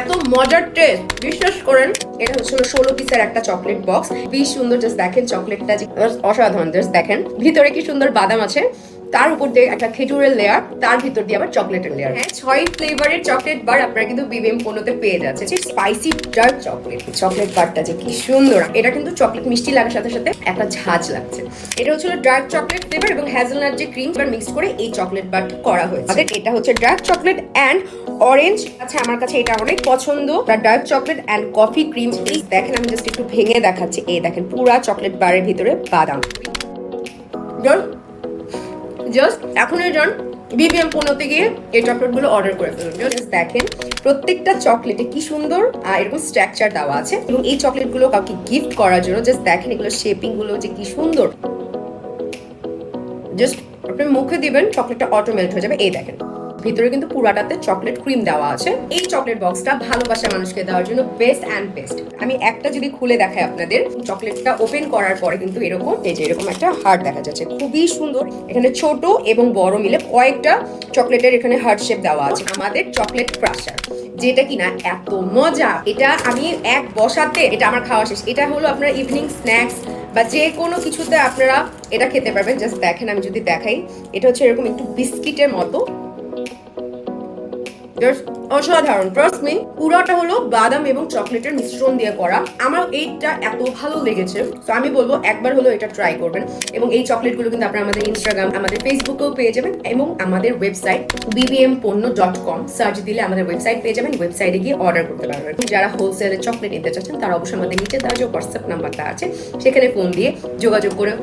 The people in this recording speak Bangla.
এত মজার টেস্ট, বিশ্বাস করেন। এটা হচ্ছে 16 পিসের একটা চকলেট বক্স, বেশ সুন্দর। জাস্ট দেখেন চকলেটটা যে অসাধারণ। জাস্ট দেখেন ভিতরে কি সুন্দর বাদাম আছে, তার উপর দিয়ে একটা খেজুরের লেয়ার, তার ভিতর দিয়ে আবার চকলেটের লেয়ার। হ্যাঁ, 6 ফ্লেভারের চকলেট বার আপনারা কিন্তু বিবিএম পণ্যতে পেয়ে যাচ্ছে। যে স্পাইসি ডার্ক চকলেট বারটা যে কি সুন্দর। এটা কিন্তু চকলেট মিষ্টি লাগার সাথে সাথে একটা ঝাঁঝ লাগছে। এটা হচ্ছে ডার্ক চকলেট ফ্লেভার এবং হ্যাজেলনাট যে ক্রিম মিক্স করে এই চকলেট বারটা করা হয়েছে। এটা হচ্ছে ডার্ক চকলেট অ্যান্ড অরেঞ্জ। আচ্ছা, আমার কাছে এটা অনেক পছন্দ, dark chocolate and coffee cream. এই দেখেন, আমি জাস্ট একটু ভেঙে দেখাচ্ছি। এই দেখেন পুরা চকলেট বারের ভিতরে বাদাম। জাস্ট এখনই যান বিবিএম পণ্যতে গিয়ে এই চকলেটগুলো অর্ডার করে ফেলুন। জাস্ট দেখেন প্রত্যেকটা চকলেটে কি সুন্দর এরকম স্ট্রাকচার দেওয়া আছে এবং এই চকলেটগুলো কাউকে গিফট করার জন্য জাস্ট দেখেন এগুলো শেপিং গুলো যে কি সুন্দর। জাস্ট আপনি মুখে দিবেন, চকলেটটা অটো মেল্ট হয়ে যাবে। এই দেখেন ভিতরে কিন্তু পুরাটাতে চকলেট ক্রিম দেওয়া আছে। এই চকলেট বক্সটা ভালোবাসার মানুষকে দেওয়ার জন্য বেস্ট অ্যান্ড বেস্ট। আমি একটা যদি খুলে দেখাই আপনাদের, চকলেটটা ওপেন করার পরে কিন্তু এরকম এই যে এরকম একটা হার্ট দেখা যাচ্ছে, খুবই সুন্দর। এখানে ছোট এবং বড় মিলে কয়েকটা চকলেটের এখানে হার্ট শেপ দেওয়া আছে। আমাদের চকলেট ক্রাশার, যেটা কিনা এত মজা, এটা আমি এক বসাতে এটা আমার খাওয়া শেষ। এটা হলো আপনার ইভিনিং স্ন্যাক্স বা যে কোনো কিছুতে আপনারা এটা খেতে পারবেন। জাস্ট দেখেন, আমি যদি দেখাই, এটা হচ্ছে এরকম একটু বিস্কিটের মতো, অসাধারণ। ট্রাস্ট মি, পুরোটা হলো বাদাম এবং চকলেটের মিশ্রণ দিয়ে করা। আমার এইটা এত ভালো লেগেছে, তো আমি বলবো একবার হলো এটা ট্রাই করবেন। এবং এই চকলেটগুলো কিন্তু আপনারা আমাদের ইনস্টাগ্রাম, আমাদের ফেসবুকেও পেয়ে যাবেন এবং আমাদের ওয়েবসাইট bbmponnyo.com সার্চ দিলে আমাদের ওয়েবসাইট পেয়ে যাবেন। ওয়েবসাইটে গিয়ে অর্ডার করতে পারবেন। যারা হোলসেলে চকলেট নিতে চাচ্ছেন তারা অবশ্যই আমাদের নিচে দেওয়া যে হোয়াটসঅ্যাপ নাম্বারটা আছে সেখানে ফোন দিয়ে যোগাযোগ করে